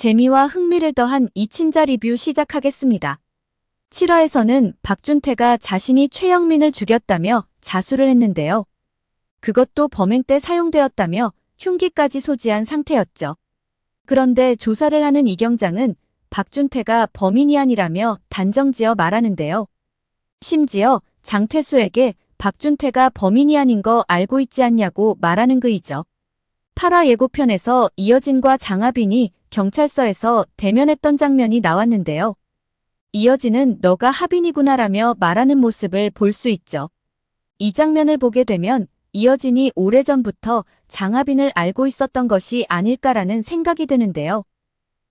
재미와 흥미를 더한 2친자 리뷰 시작하겠습니다. 7화에서는 박준태가 자신이 최영민을 죽였다며 자수를 했는데요. 그것도 범행 때 사용되었다며 흉기까지 소지한 상태였죠. 그런데 조사를 하는 이경장은 박준태가 범인이 아니라며 단정지어 말하는데요. 심지어 장태수에게 박준태가 범인이 아닌 거 알고 있지 않냐고 말하는 그이죠. 8화 예고편에서 이여진과 장하빈이 경찰서에서 대면했던 장면이 나왔는데요. 이여진은 너가 하빈이구나라며 말하는 모습을 볼 수 있죠. 이 장면을 보게 되면 이여진이 오래전부터 장하빈을 알고 있었던 것이 아닐까라는 생각이 드는데요.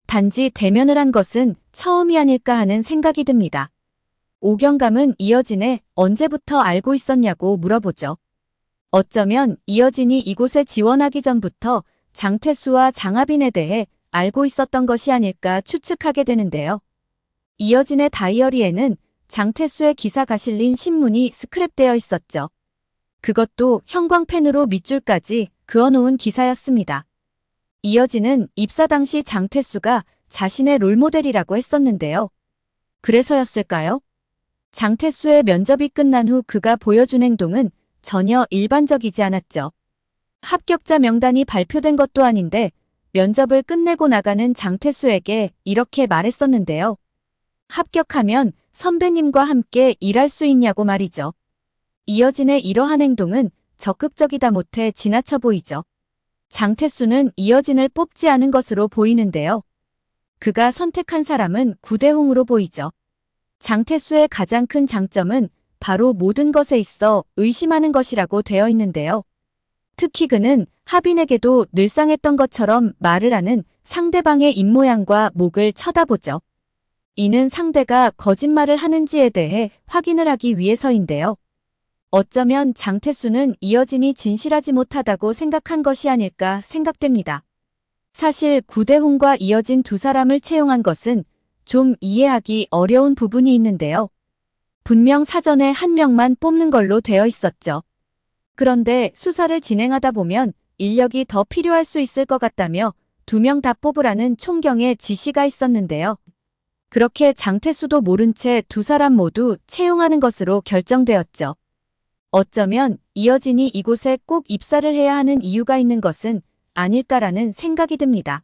단지 대면을 한 것은 처음이 아닐까 하는 생각이 듭니다. 오경감은 이여진에 언제부터 알고 있었냐고 물어보죠. 어쩌면 이여진이 이곳에 지원하기 전부터 장태수와 장하빈에 대해 알고 있었던 것이 아닐까 추측하게 되는데요. 이여진의 다이어리에는 장태수의 기사가 실린 신문이 스크랩되어 있었죠. 그것도 형광펜으로 밑줄까지 그어놓은 기사였습니다. 이여진은 입사 당시 장태수가 자신의 롤모델이라고 했었는데요. 그래서였을까요? 장태수의 면접이 끝난 후 그가 보여준 행동은 전혀 일반적이지 않았죠. 합격자 명단이 발표된 것도 아닌데 면접을 끝내고 나가는 장태수에게 이렇게 말했었는데요. 합격하면 선배님과 함께 일할 수 있냐고 말이죠. 이여진의 이러한 행동은 적극적이다 못해 지나쳐 보이죠. 장태수는 이여진을 뽑지 않은 것으로 보이는데요. 그가 선택한 사람은 구대홍으로 보이죠. 장태수의 가장 큰 장점은 바로 모든 것에 있어 의심하는 것이라고 되어 있는데요. 특히 그는 하빈에게도 늘상 했던 것처럼 말을 하는 상대방의 입모양과 목을 쳐다보죠. 이는 상대가 거짓말을 하는지에 대해 확인을 하기 위해서인데요. 어쩌면 장태수는 이여진이 진실하지 못하다고 생각한 것이 아닐까 생각됩니다. 사실 구대홍과 이여진 두 사람을 채용한 것은 좀 이해하기 어려운 부분이 있는데요. 분명 사전에 한 명만 뽑는 걸로 되어 있었죠. 그런데 수사를 진행하다 보면 인력이 더 필요할 수 있을 것 같다며 2명 다 뽑으라는 총경의 지시가 있었는데요. 그렇게 장태수도 모른 채 두 사람 모두 채용하는 것으로 결정되었죠. 어쩌면 이여진이 이곳에 꼭 입사를 해야 하는 이유가 있는 것은 아닐까라는 생각이 듭니다.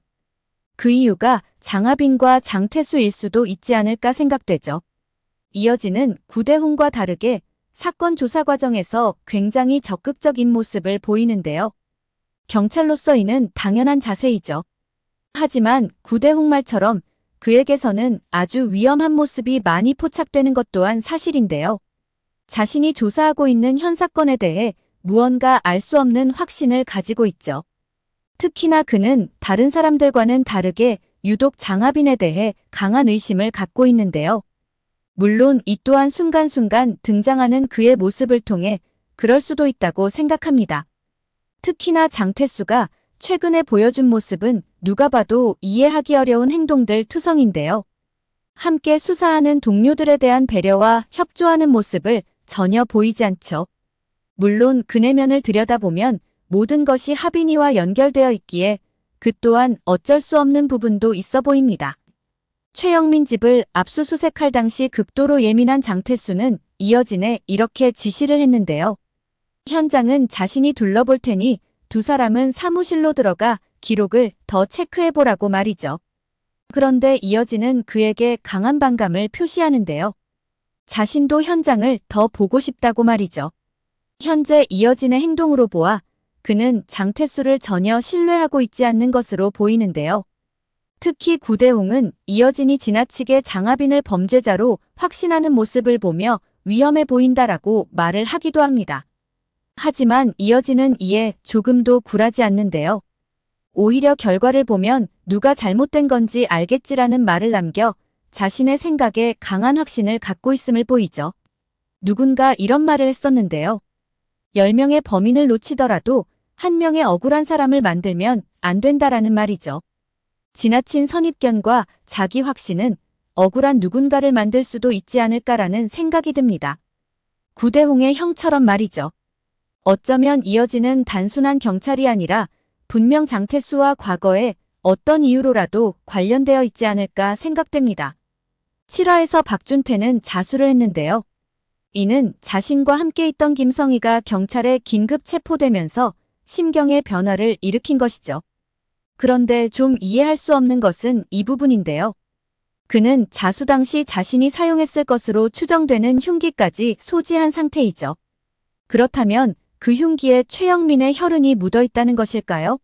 그 이유가 장하빈과 장태수일 수도 있지 않을까 생각되죠. 이여진은 구대홍과 다르게 사건 조사 과정에서 굉장히 적극적인 모습을 보이는데요. 경찰로서 이는 당연한 자세이죠. 하지만 구대홍 말처럼 그에게서는 아주 위험한 모습이 많이 포착되는 것 또한 사실인데요. 자신이 조사하고 있는 현 사건에 대해 무언가 알 수 없는 확신을 가지고 있죠. 특히나 그는 다른 사람들과는 다르게 유독 장하빈에 대해 강한 의심을 갖고 있는데요. 물론 이 또한 순간순간 등장하는 그의 모습을 통해 그럴 수도 있다고 생각합니다. 특히나 장태수가 최근에 보여준 모습은 누가 봐도 이해하기 어려운 행동들 투성인데요. 함께 수사하는 동료들에 대한 배려와 협조하는 모습을 전혀 보이지 않죠. 물론 그 내면을 들여다보면 모든 것이 하빈이와 연결되어 있기에 그 또한 어쩔 수 없는 부분도 있어 보입니다. 최영민 집을 압수수색할 당시 극도로 예민한 장태수는 이여진에 이렇게 지시를 했는데요. 현장은 자신이 둘러볼 테니 두 사람은 사무실로 들어가 기록을 더 체크해보라고 말이죠. 그런데 이여진은 그에게 강한 반감을 표시하는데요. 자신도 현장을 더 보고 싶다고 말이죠. 현재 이여진의 행동으로 보아 그는 장태수를 전혀 신뢰하고 있지 않는 것으로 보이는데요. 특히 구대홍은 이여진이 지나치게 장하빈을 범죄자로 확신하는 모습을 보며 위험해 보인다라고 말을 하기도 합니다. 하지만 이여진은 이에 조금도 굴하지 않는데요. 오히려 결과를 보면 누가 잘못된 건지 알겠지라는 말을 남겨 자신의 생각에 강한 확신을 갖고 있음을 보이죠. 누군가 이런 말을 했었는데요. 10명의 범인을 놓치더라도 1명의 억울한 사람을 만들면 안 된다라는 말이죠. 지나친 선입견과 자기 확신은 억울한 누군가를 만들 수도 있지 않을까라는 생각이 듭니다. 구대홍의 형처럼 말이죠. 어쩌면 이여진은 단순한 경찰이 아니라 분명 장태수와 과거에 어떤 이유로라도 관련되어 있지 않을까 생각됩니다. 7화에서 박준태는 자수를 했는데요. 이는 자신과 함께 있던 김성희가 경찰에 긴급 체포되면서 심경의 변화를 일으킨 것이죠. 그런데 좀 이해할 수 없는 것은 이 부분인데요. 그는 자수 당시 자신이 사용했을 것으로 추정되는 흉기까지 소지한 상태이죠. 그렇다면 그 흉기에 최영민의 혈흔이 묻어 있다는 것일까요?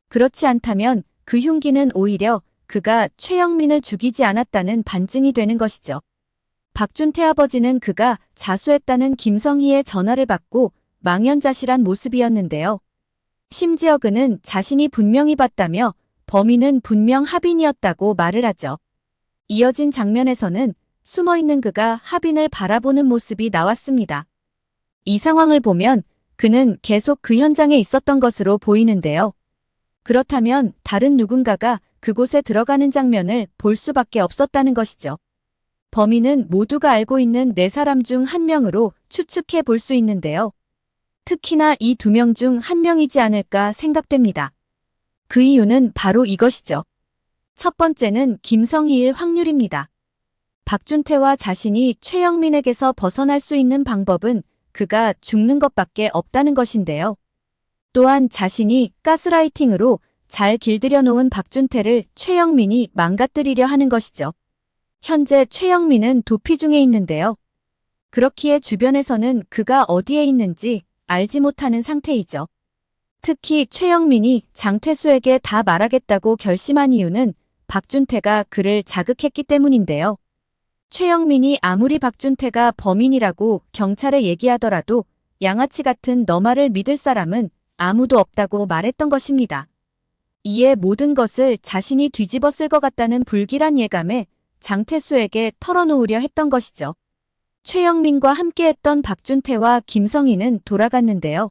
그렇지 않다면 그 흉기는 오히려 그가 최영민을 죽이지 않았다는 반증이 되는 것이죠. 박준태 아버지는 그가 자수했다는 김성희의 전화를 받고 망연자실한 모습이었는데요. 심지어 그는 자신이 분명히 봤다며 범인은 분명 하빈이었다고 말을 하죠. 이어진 장면에서는 숨어있는 그가 하빈을 바라보는 모습이 나왔습니다. 이 상황을 보면 그는 계속 그 현장에 있었던 것으로 보이는데요. 그렇다면 다른 누군가가 그곳에 들어가는 장면을 볼 수밖에 없었다는 것이죠. 범인은 모두가 알고 있는 4사람 중 한 명으로 추측해 볼 수 있는데요. 특히나 이 2명 중 한 명이지 않을까 생각됩니다. 그 이유는 바로 이것이죠. 첫 번째는 김성희일 확률입니다. 박준태와 자신이 최영민에게서 벗어날 수 있는 방법은 그가 죽는 것밖에 없다는 것인데요. 또한 자신이 가스라이팅으로 잘 길들여 놓은 박준태를 최영민이 망가뜨리려 하는 것이죠. 현재 최영민은 도피 중에 있는데요. 그렇기에 주변에서는 그가 어디에 있는지 알지 못하는 상태이죠. 특히 최영민이 장태수에게 다 말하겠다고 결심한 이유는 박준태가 그를 자극했기 때문인데요. 최영민이 아무리 박준태가 범인이라고 경찰에 얘기하더라도 양아치 같은 너 말을 믿을 사람은 아무도 없다고 말했던 것입니다. 이에 모든 것을 자신이 뒤집어 쓸 것 같다는 불길한 예감에 장태수에게 털어놓으려 했던 것이죠. 최영민과 함께했던 박준태와 김성희는 돌아갔는데요.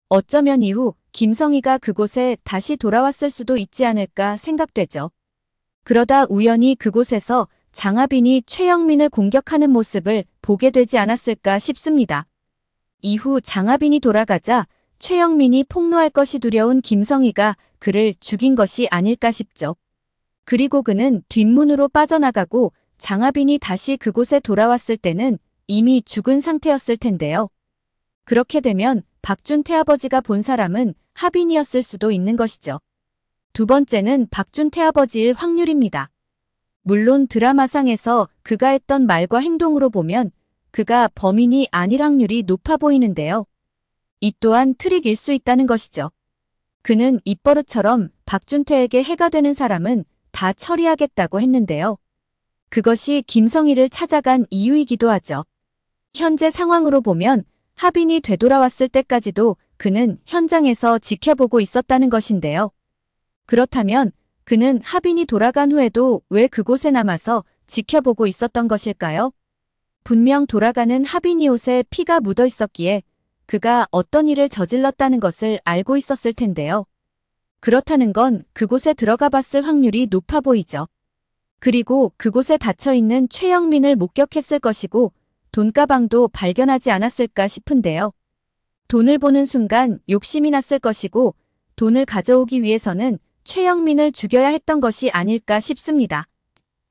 어쩌면 이후 김성희가 그곳에 다시 돌아왔을 수도 있지 않을까 생각되죠. 그러다 우연히 그곳에서 장하빈이 최영민을 공격하는 모습을 보게 되지 않았을까 싶습니다. 이후 장하빈이 돌아가자 최영민이 폭로할 것이 두려운 김성희가 그를 죽인 것이 아닐까 싶죠. 그리고 그는 뒷문으로 빠져나가고 장하빈이 다시 그곳에 돌아왔을 때는 이미 죽은 상태였을 텐데요. 그렇게 되면 박준태 아버지가 본 사람은 하빈이었을 수도 있는 것이죠. 두 번째는 박준태 아버지일 확률입니다. 물론 드라마상에서 그가 했던 말과 행동으로 보면 그가 범인이 아닐 확률이 높아 보이는데요. 이 또한 트릭일 수 있다는 것이죠. 그는 입버릇처럼 박준태에게 해가 되는 사람은 다 처리하겠다고 했는데요. 그것이 김성희를 찾아간 이유이기도 하죠. 현재 상황으로 보면 하빈이 되돌아왔을 때까지도 그는 현장에서 지켜보고 있었다는 것인데요. 그렇다면 그는 하빈이 돌아간 후에도 왜 그곳에 남아서 지켜보고 있었던 것일까요? 분명 돌아가는 하빈이 옷에 피가 묻어 있었기에 그가 어떤 일을 저질렀다는 것을 알고 있었을 텐데요. 그렇다는 건 그곳에 들어가 봤을 확률이 높아 보이죠. 그리고 그곳에 닫혀있는 최영민을 목격했을 것이고 돈가방도 발견하지 않았을까 싶은데요. 돈을 보는 순간 욕심이 났을 것이고 돈을 가져오기 위해서는 최영민을 죽여야 했던 것이 아닐까 싶습니다.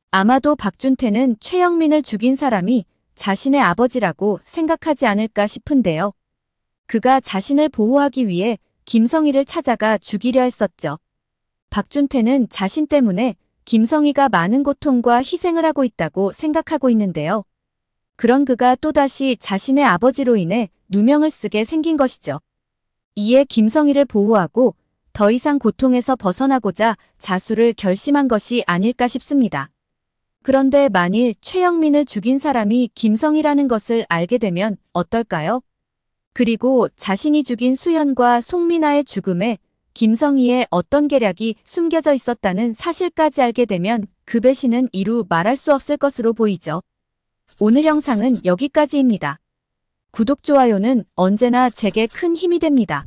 아마도 박준태는 최영민을 죽인 사람이 자신의 아버지라고 생각하지 않을까 싶은데요. 그가 자신을 보호하기 위해 김성희를 찾아가 죽이려 했었죠. 박준태는 자신 때문에 김성희가 많은 고통과 희생을 하고 있다고 생각하고 있는데요. 그런 그가 또다시 자신의 아버지로 인해 누명을 쓰게 생긴 것이죠. 이에 김성희를 보호하고 더 이상 고통에서 벗어나고자 자수를 결심한 것이 아닐까 싶습니다. 그런데 만일 최영민을 죽인 사람이 김성희라는 것을 알게 되면 어떨까요? 그리고 자신이 죽인 수현과 송민아의 죽음에 김성희의 어떤 계략이 숨겨져 있었다는 사실까지 알게 되면 그 배신은 이루 말할 수 없을 것으로 보이죠. 오늘 영상은 여기까지입니다. 구독, 좋아요는 언제나 제게 큰 힘이 됩니다.